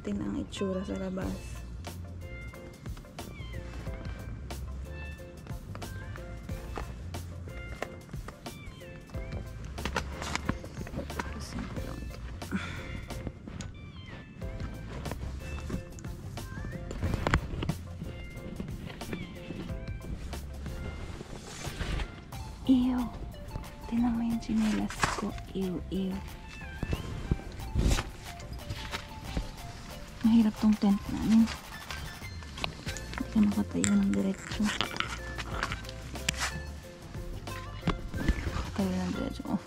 natin ang itsura sa labas. Ew! Tingnan mo yung chinelas ko. Ew, ew. Mahirap tong tent namin. Hindi ka makatayo ng diretso. Tayo ng diretso. Oh.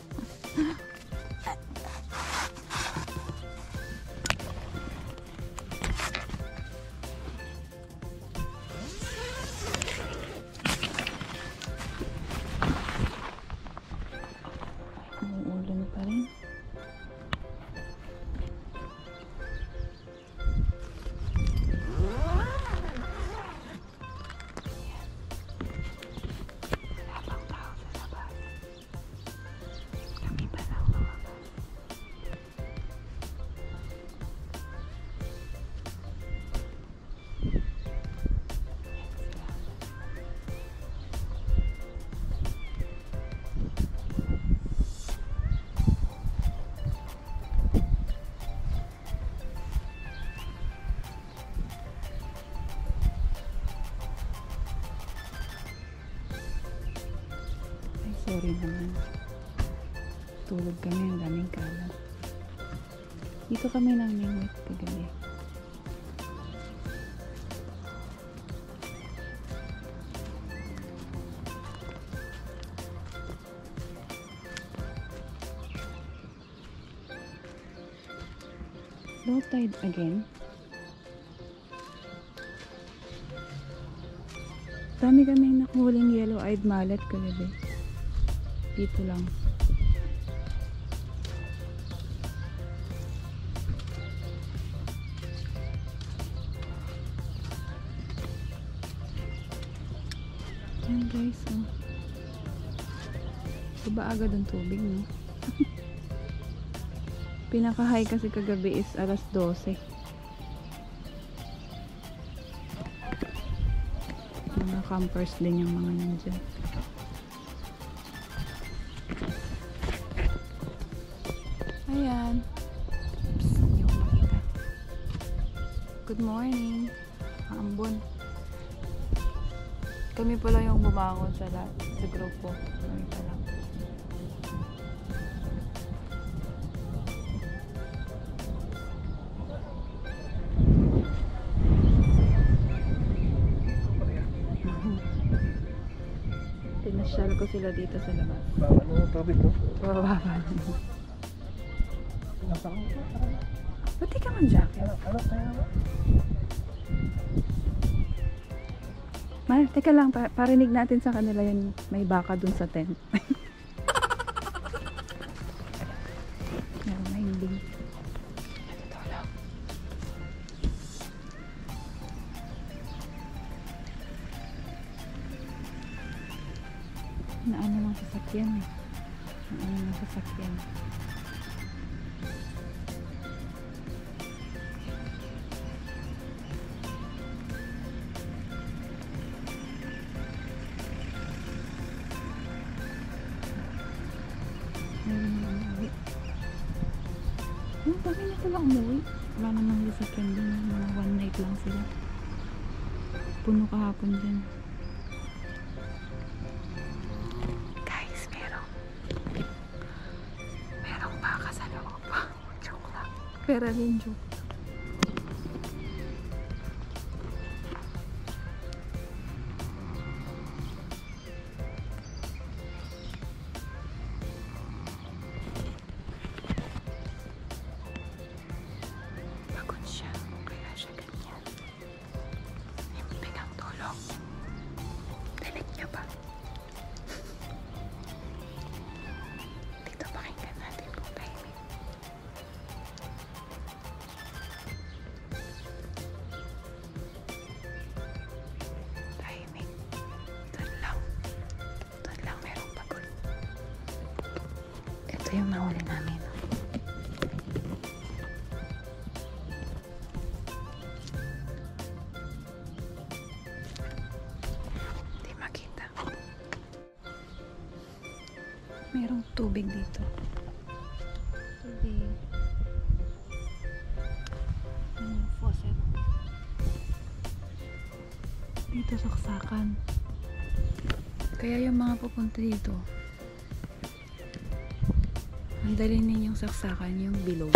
Umuulan pa rin. Sorry naman. Tulog kami, ang daming kalat. Dito kami namimit kagabi. Low tide again. Dami kaming nakuhuling yellow-eyed mallet kagabi. Dito lang. Ayan guys, oh. Diba agad ang tubig, no? Pinaka-high kasi kagabi is alas 12. Mga campers din yung mga nandyan. Ayan. Oops, hindi ko makita. Good morning. Ambon. Kami pala yung bumangon sa grupo. Kami pala. Pinasyal ko sila dito sa labas. Baba na yung tubig, no? Bababa. Nasaan ko? Ba't di ka man jacket? Ano tayo ba? Mal, teka lang, parinig natin sa kanila yun, may baka dun sa tent. Meron na hindi. Ito lang. Naano lang sasakyan eh. Naano lang sasakyan. Bakit na pala umuwi? Wala namang sasakyan din. Mga one night lang sila. Puno kahapon dyan. Guys, merong baka sa loob. Joke lang. Pero rin joke. Ito yung nahuli namin. Mayroong tubig dito. Tubig. Faucet. Dito saksakan. Kaya yung mga pupunta dito, ang dali ninyong saksakan yung bilog.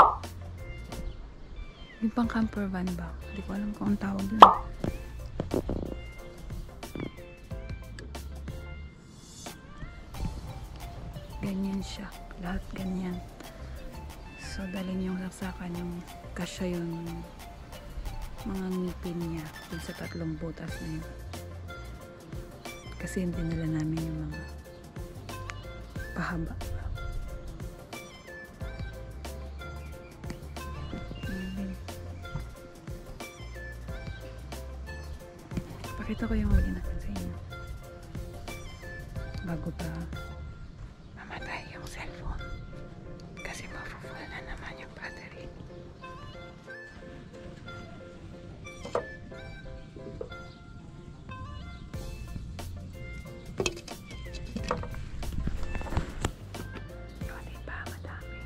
Yung pang camper van ba? Hindi ko alam kung ang tawag dun. Ganyan siya. Lahat ganyan. So, dali niyong saksakan yung kasya yung mga ngipin niya dun sa 3 butas na yun. Kasi hindi nila namin yung mga pahaba. Pakita ko yung huli natin sa inyo. Bago pa mamatay yung cellphone. Kasi mafufull na naman yung battery. O, diba? Madami.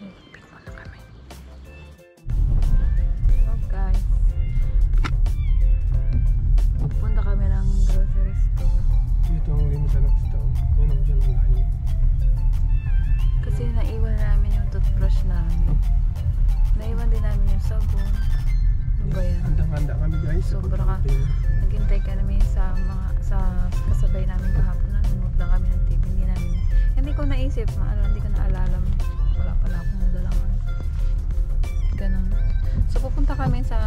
Lipit mo na kami. So guys, punta kami ng grocery store. Dito ang limit na gusto. Yan ang dyan ang layo. Kasi naiwan namin yung toothbrush namin. Naiwan din namin yung sabon. Ano ba yan? Handang-handa kami guys. Sobra ka. Naghintay ka namin sa kasabay namin kahapon. Nanonood lang kami ng TV. Hindi ko naisip. Hindi ko naalala. Wala pala akong dalang. Ganun. So pupunta kami sa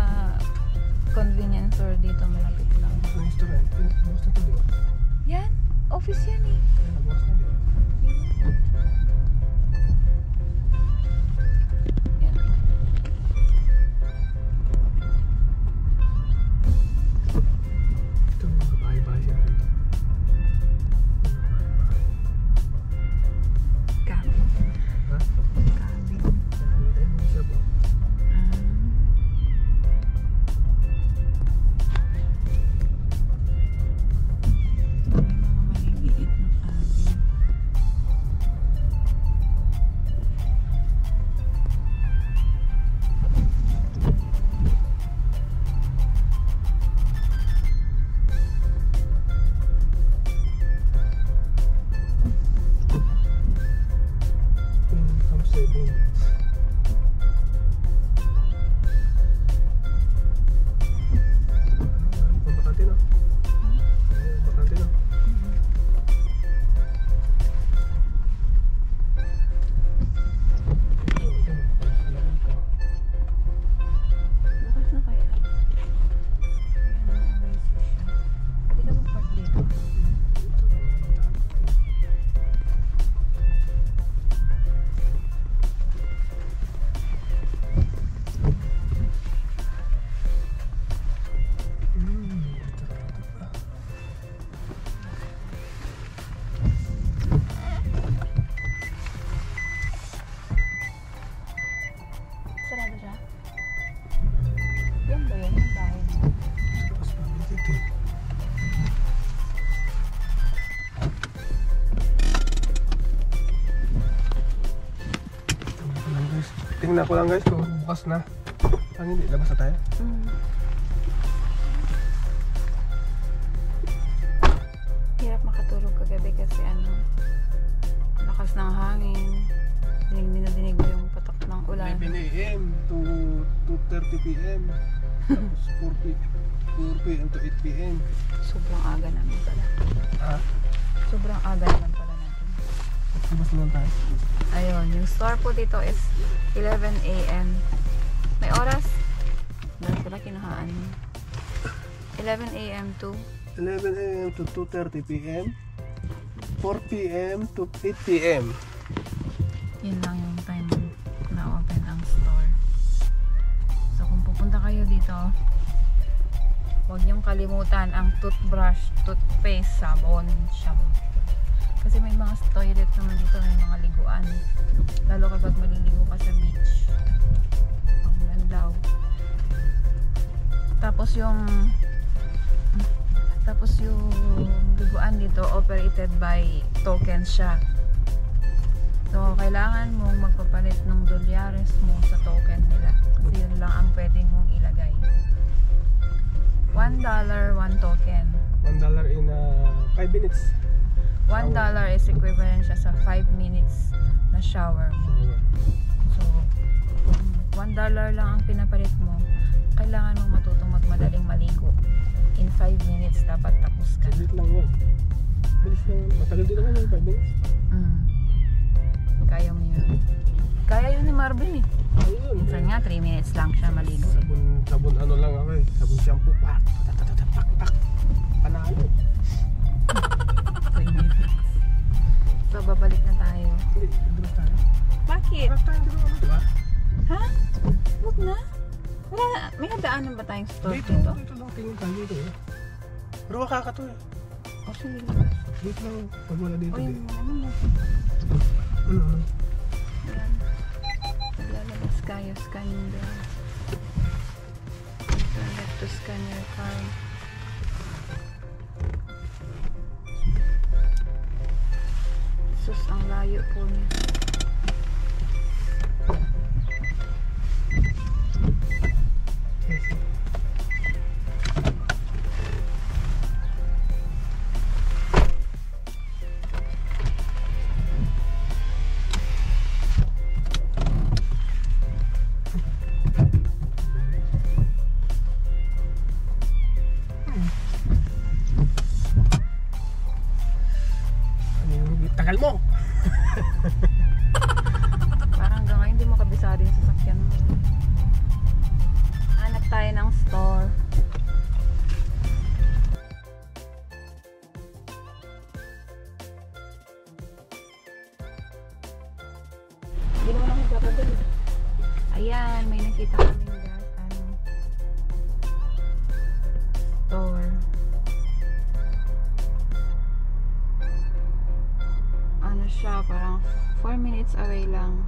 convenience store dito. Malapit lang. Ang restaurant. Bukas na ito diba? Yan. Office yan eh. Ayan, bukas na diba? Yan. Ito mga bahay-bahay sila dito. Gabi. Ha? Gabi. Ayun, may shop oh. May mga maliliit na cabin. Come 7. Kung bakante no? Bakante no? Bukas na kaya? Ayan ang oasis siya. Pwede ka mag-park dito. Sarado siya? Yan ba yun? Yung bahay niya? Tingnan ko lang guys kung bukas na. Ang hindi, labas na tayo. Hirap makatulog kagabi kasi lakas ng hangin. Dinig mo yung patak ng ulan. 11 AM to 2:30 PM. Tapos 4 PM to 8 PM. Sobrang aga namin pala. Ha? Sobrang aga naman pala natin. Labas na lang tayo. Ayun, yung store po dito is 11 AM. May oras? Dahil pala kinuhaan. 11 AM to 11 AM to 2:30 PM. 4 PM to 8 PM. yun lang yung time na open ang store. So kung pupunta kayo dito, huwag niyong kalimutan ang toothbrush, toothpaste, sabon, shampoo. Kasi may mga toilet naman dito, may mga liguan. Lalo kapag maliligo ka sa beach. Ang landaw. Tapos yung Tapos yung liguan dito operated by token siya. So kailangan mong magpapalit ng dolyares mo sa token nila. Kasi yun lang ang pwede mong ilagay. $1, 1 token. $1 in 5 minutes. $1 is equivalent siya sa 5 minutes na shower mo. So, kung $1 lang ang pinapalit mo, kailangan mong matutong magmadaling maligo. In 5 minutes, dapat tapos ka. Bilis lang yun. Bilis lang. Matagal din naman yung 5 minutes. Kaya mo yun. Kaya yun ni Marvin eh. Ayun. Minsan nga, 3 minutes lang siya maligo. Sabon ano lang ako eh. Sabon shampoo. Pak. Panalo. 3 minutes. So, babalik na tayo. Hindi, dulas tayo. Bakit? Dulas tayo, diba? Ha? Huwag na. Wala, may nadaanan ba tayong store Dito dito? lang tingin tayo dito eh. Pero wakaka to eh. O, sige. Dito lang. Pag wala dito. O, yung ano mo. Ano? Ayan. Lalabas kayo. Scan the... Select to scan your card. Sus, ang layo po niya. Tagal mo! Parang hanggang ngayon hindi mo kabisado yung sasakyan mo. Hanap tayo ng store. Hindi naman ako magpapadali. Ayan, may nakita kaming gas. Store. Ano siya, parang 4 minutes away lang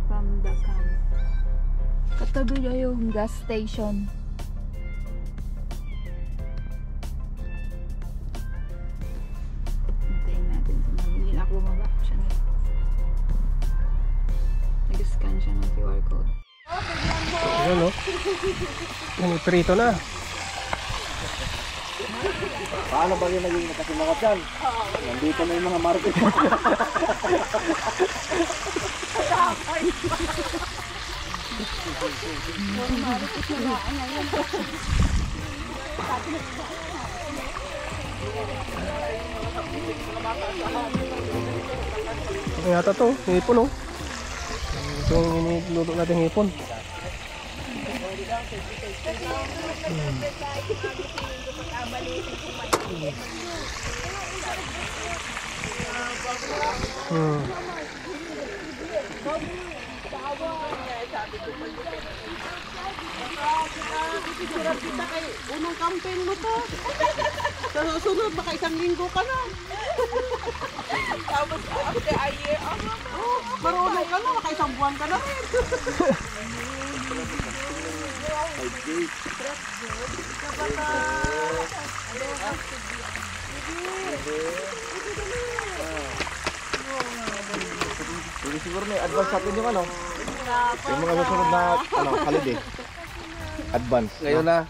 from the camp. Katabi niya yung gas station. Hintayin natin si Mami. Hindi na ako bumaba. Siya na. Nag-scan siya ng QR code. Ayan o. Yung prito na. Paano ba yung naging nakasimangat yan? Nandito na yung mga market. Ito yata to, hipon o. Ito yung iniluto natin hipon. Kita kay unang campaign mo to. Sa susunod baka isang linggo ka na. Tapos after a year, marunong ka na, baka isang buwan ka na rin. Siguro may advance natin yung ano. Yung mga susunod na holiday. Advance. Ngayon na.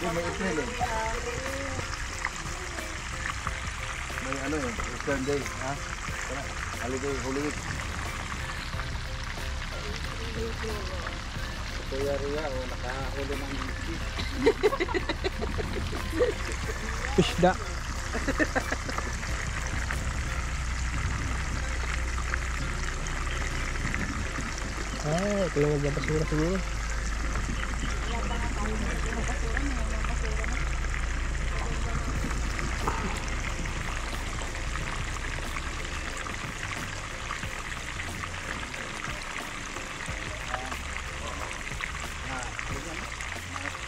Yung may April eh. May ano eh, return day. Ha? Holiday, Holy Week. Kuya Ria, nakahuli ng Isda. Ito yung nagbabasura siguro.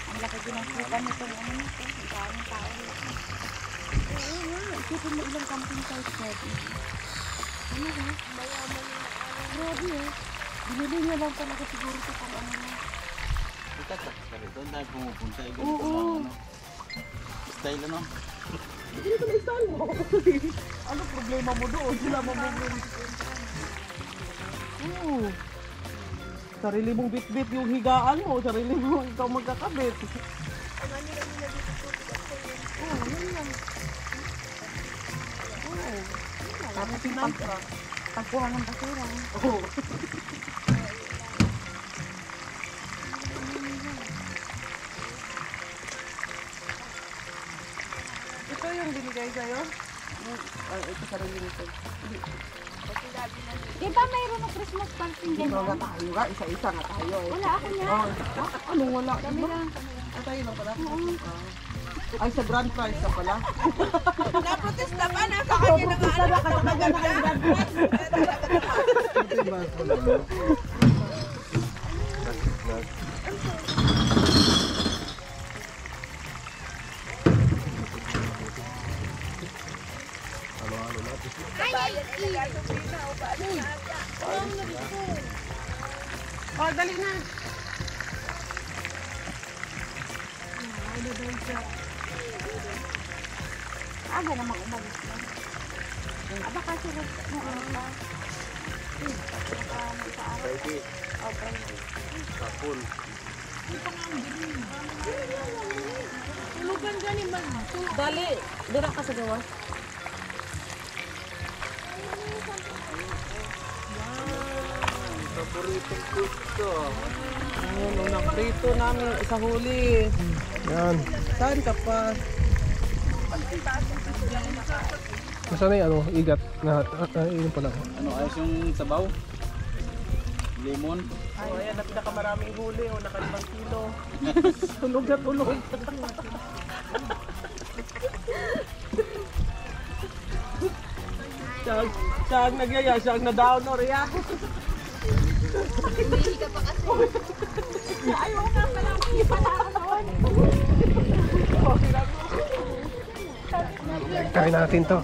Ang laki din ang kita nito. Ano nito? Ang daming tao dito. Oo nga. Isipin mo ilang camping sites natin. Ano ba? Mayaman yung grabe eh. Binili niya lang talaga siguro ito pang ano na. Itatakas ka rin. Doon tayo pumupunta. Eh, ganito Oo. lang, ano. Style ano? Ganito na style mo. Ano problema mo doon? Sila mo Oo. Sarili mong bit-bit yung higaan mo. Sarili mo ikaw magkakabit. Oo, yun lang. Oo. Tapos yung Pagkuha ng basura. Oo. Ito yung binigay sa'yo? Ito sarili nito. Di ba mayroon ng Christmas party Ikaw ganyan? na tayo nga, isa-isa nga tayo eh. Wala ako niya. Oh, anong wala? Kami Diba? lang. Tayo lang pala? Ay, sa brand price ka pala? Naprotesta pa na sa kanya na nga ano ka maganda. Ito yung bago ko lang. Plastic glass. Halo-halo natin. Oh, dali na. Aga namang umalis na. Aba kasi rin mo ano pa. Saiki. Okay. Kapul. Tulugan ka ni man. Dali, dira ka sa gawas. Paboritong food to. Ano, nakrito namin sa huli. Yan. Saan ka pa? Nasaan na yung ano, igat na yun pala. Ano, ayos yung sabaw? Lemon? Oh, ayan, nakamaraming huli. O, naka 5 kilo. Tulog na tulog. siya ang nagyaya, siya ang na-down or ya. Ayaw na pala ako pala noon. Kain natin to.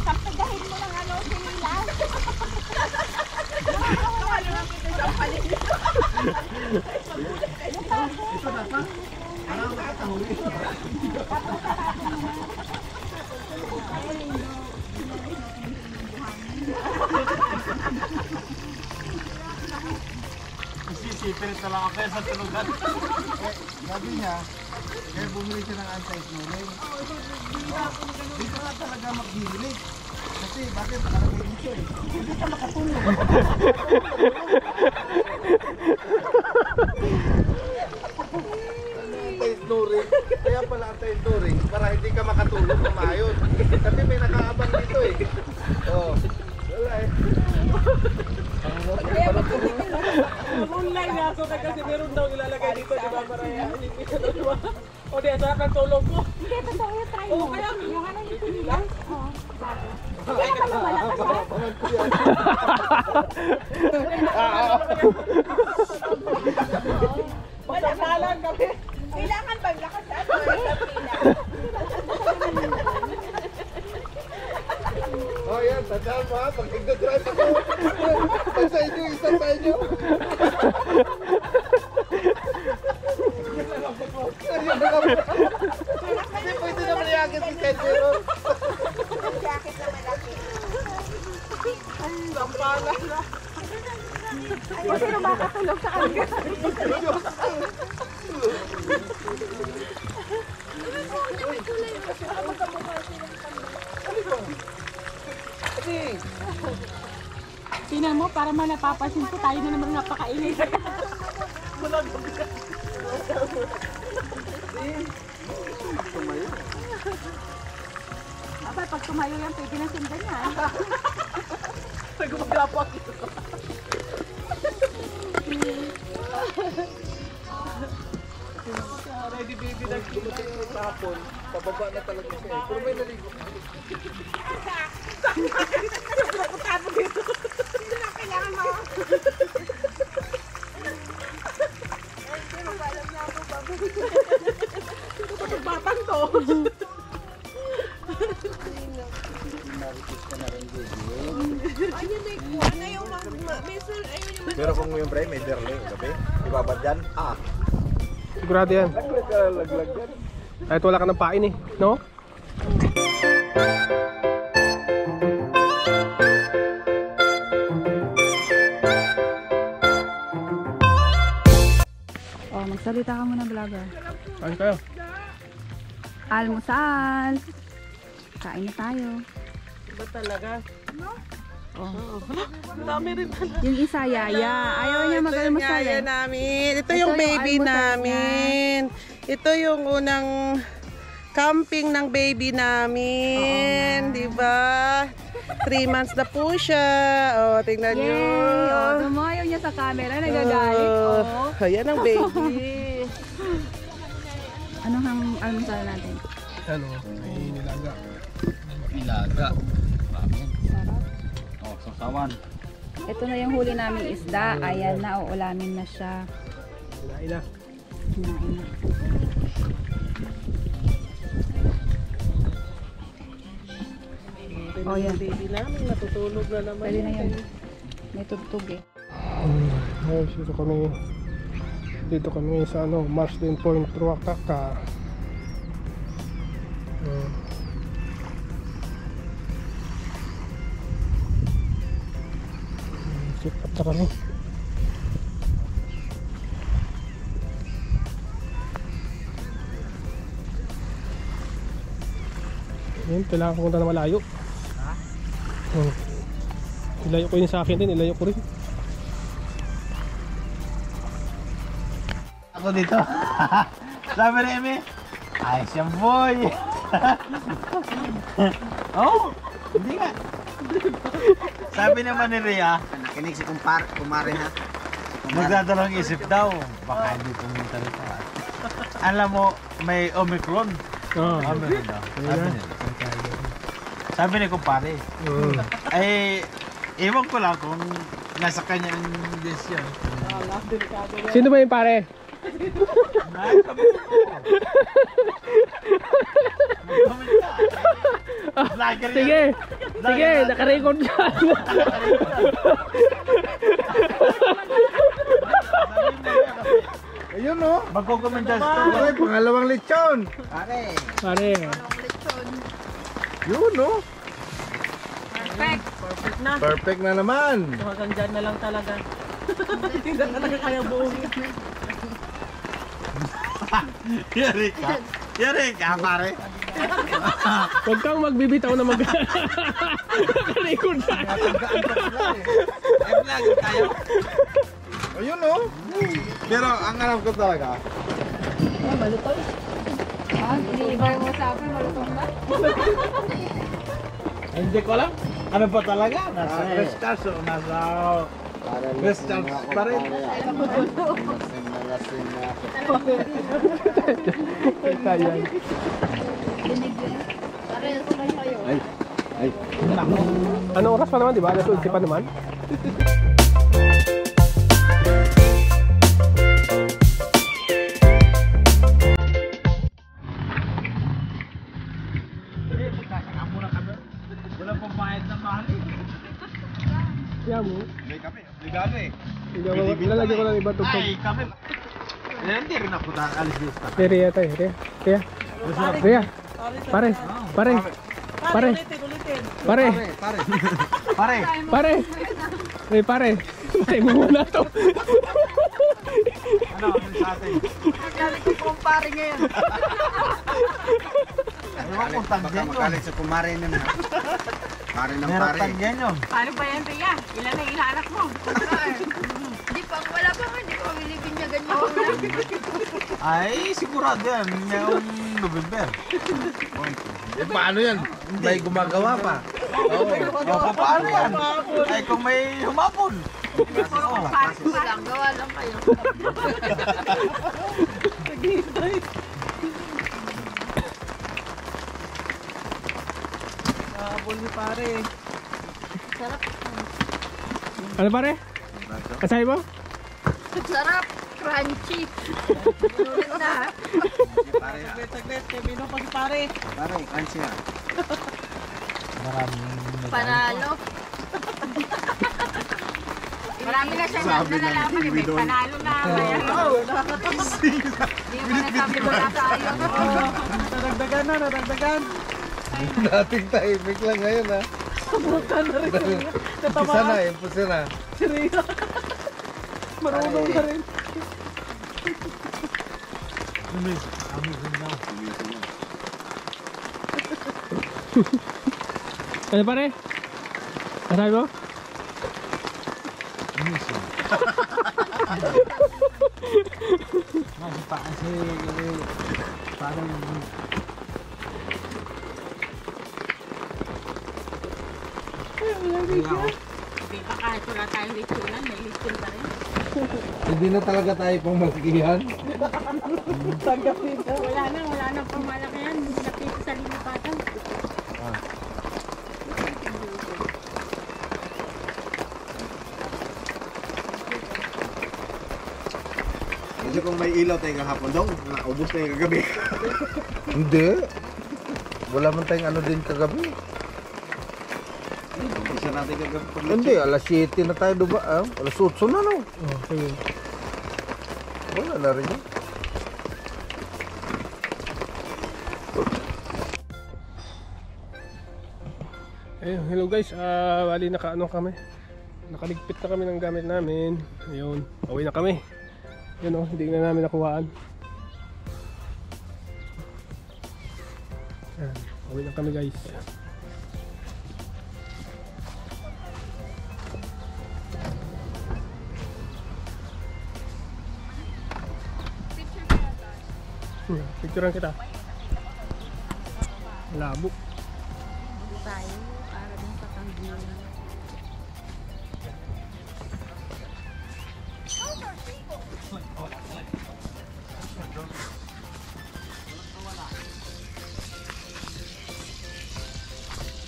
Kapagahin mo lang ano, sinilas. Sisipirit na lang ako sa tulugan. Sabi niya, kaya bumili siya ng anti-snoring. Dito nga talaga maghihilig. Kasi bakit nakalagay dito eh? Hindi ka makatulog. Anti-snoring. Kaya pala anti-snoring para hindi ka makatulog na maayos. Kasi may nakaabang dito eh. Oh. Wala eh. Online nga ako kasi meron daw ilalagay dito, di ba? Para o di, sarap ng tulog mo. Hindi, totoo yung try mo. Yung ano yung sinilas. Oo, bago. Kaya pala malakas ha? Abangan ko yan. Pagkasalan kami. Kailangan paglakas sa ano, Oh yan, tandaan mo ha, pag nagdadrive ako. Pag sa inyo, isa sa inyo. Hindi pwede naman iagad si Kajero. jacket na malaki. Sampala na. Kung sino makatulog sa kanila. Tingnan mo, para malapapansin ko, tayo na naman napakainit. Abay, pag tumayo yan, pwede na sundan yan. Nagumagapak ito. Ready baby na sa hapon. Pababa na talaga siya. Pero may naligo. Tapos dito. Hindi na kailangan mo. Hindi mo pa alam na ako, babu. Batang to. Ayun, may kuha na yung may Pero kung yung pre, may derling, sabi, ibabad yan, Sigurado yan. Laglag yan. Kahit wala ka ng pain eh, no? Oh, magsalita ka muna, vlogger. Kain kayo. Almusal! Kain na tayo. Ba talaga? Oh. Ang dami rin pala. Yung isa, Yaya. Ayaw niya mag-almusal Yaya eh. namin. Ito Ito yung yung baby almusal namin. Ito yung unang camping ng baby namin. Di ba? 3 months na po siya. Oh, tingnan nyo. Yay! Oh, tumayaw niya sa camera. Nagagalit. Oh. Ayan ang baby. Anong almusal natin? Ano, may nilaga. Ilaga. Sarap. Oh, sasawan. Ito na yung huli naming isda. Ayan na, uulamin na siya. Kinain na. Kinain na. Oh, yan. Baby namin natutulog na naman. Pwede na yun. May tugtog eh. Ayos, dito kami sa ano, Marslin Point, Ruakaka. Sit up na kami. Ayun, kailangan pumunta na malayo. Ilayo ko yun sa akin din, ilayo ko rin. Ako dito. Sabi ni Emi, ayos yan boy. Oh, hindi nga. Sabi naman ni Rhea, Kinig si kumare ha. magdadalawang isip daw. Baka hindi pumunta rito. Alam mo, may Omicron. Oo. Omicron daw. Sabi niya. Sabi ni kumpare. Ay, ewan ko lang kung nasa kanya ang desisyon. Sino ba yung pare? Sige, sige, nakarecord ka. Ayun no. Magkukomenda sa pangalawang lechon. Pare. Yun no. Perfect! Perfect na naman. Hanggang dyan na lang talaga. Hindi na talaga kaya buong. Yari ka pare. Huwag kang magbibitaw na nakarecord ka. Ayun no. Pero ang alam ko talaga. Ah, iniibay mo sa akin, malutong na. Hindi ko alam. Ano pa talaga? Nasa restart o nasa restart pa rin. Ito yan. Anong oras pa naman, di ba? Alas 11 pa naman. Wala pang bayad na mahal eh. Kaya mo, May kami, regalo eh. lalagyan ko lang iba tugtog. Ay, kami. Hindi rin ako alis dito. Ria tayo, Ria. Ria. Ria. Pare. Pare. Pare. Ulitin. Pare. Pare. Pare. Ray, pare. Tayo mo muna to. Ano sa atin? Kali ko kumpare ngayon. Ewan kung tanggen yun. sa kumare naman. Pare ng Meron pare. tanggen yun. Paano ba yan, Tia? Ilan na inaanak mo? Hindi pa, wala pa nga. Hindi ko mabilibin niya ganyan. Ay, sigurado yan. Yung November. Eh, paano yan? May gumagawa pa. Oo. Paano yan? Ay, kung may humapon. Lang, gawa lang kayo. Habol ni pare. Sarap. Ano pare? Kasay mo? Sarap. Crunchy. Ulit na. Saglit. Mino pa si pare. Pare, kansi na. Panalo. Marami na siya nalalaman. May panalo na. Hindi mo nasabi wala tayo. Nadagdagan. Dating tahimik lang ngayon ha. Subukan na rin. Isa na, impulsa na. Siriya. Marunong na rin. Ano pare? Kasay mo? Hindi pa kahit wala tayong litsunan, may litsun pa rin. Hindi na talaga tayo pang malakihan. Tanggapin na. Wala na pang malaki yan. Hindi na pito sa lilipatan. Kasi kung may ilaw tayo kahapon daw, naubos tayo kagabi. Hindi. Wala man tayong ano din kagabi. Isa natin kagabi. Hindi, alas 7 na tayo diba? Alas 8 na no. Oh, sige. Wala na rin yun. Ayun, hello guys. Bali nakaano kami. Nakaligpit na kami ng gamit namin. Ayun, uwi na kami. Yun oh, hindi na namin nakuhaan. Ayan, uwi na kami guys. Picturean kita. Labo. Tayo para din sa tanggilan.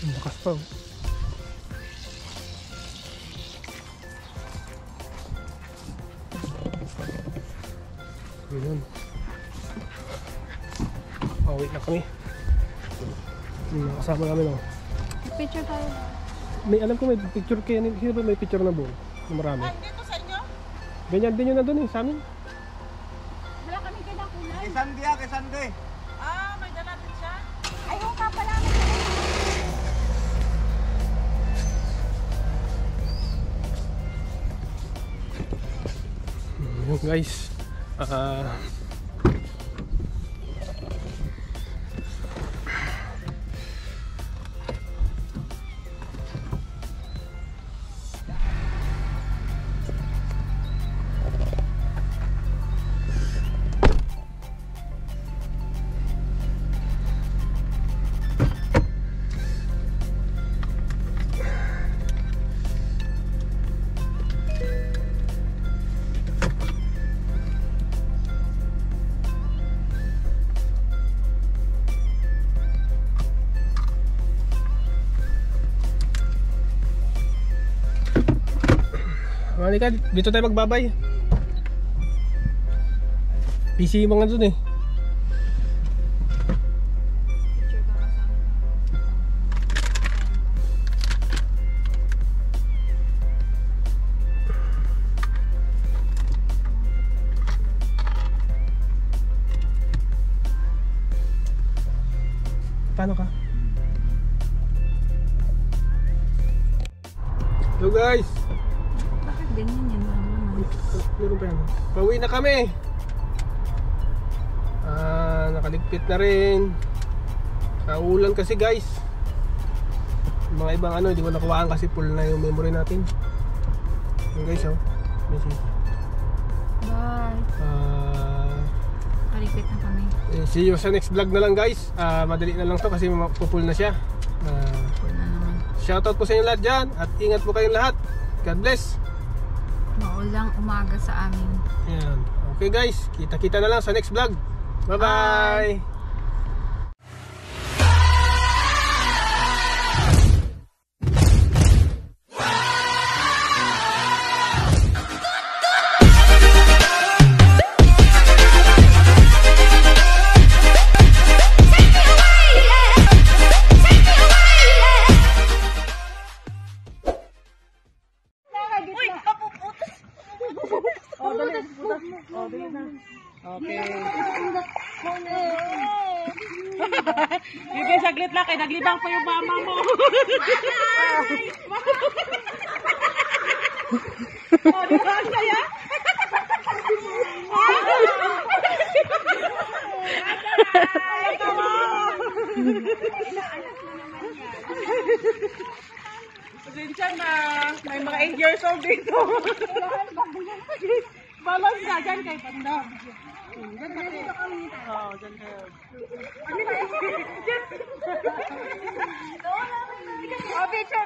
Lakas pa oh. Ayun. Wait na kami. Kasama namin oh. Picture tayo. May alam ko may picture kayo. Sino ba may picture na buo? Na marami. Dito sa inyo? Ganyan din yun na doon eh sa amin. Wala kami kailangan. Kay Sandy ah, kay Sandy. May dala din siya. Ay, huwag ka pala. Yun guys. Halika, dito tayo magbabay. Busy yung mga dun eh. Paano ka? Hello guys! Bakit ganyan yan lang naman? Meron pa yan. Pauwi na kami. Nakaligpit na rin. Ulan kasi guys. Yung mga ibang ano, hindi ko nakuhaan kasi full na yung memory natin. Yung guys oh. Message. Bye. Ah, nakaligpit na kami. See you sa next vlog na lang guys. Madali na lang to kasi mapupul na siya. Full na naman. Shoutout po sa inyo lahat dyan at ingat po kayong lahat. God bless. Maulang umaga sa amin. Yan. Okay guys, kita-kita na lang sa next vlog. Bye-bye. Bigay saglit lang kay naglibang pa yung mama mo. Oh, di ba ang saya? Pasensya na. May mga 8 years old dito. Balance ka dyan kay Panda. Dyan kami. Oo, dyan kayo. Oh, picture.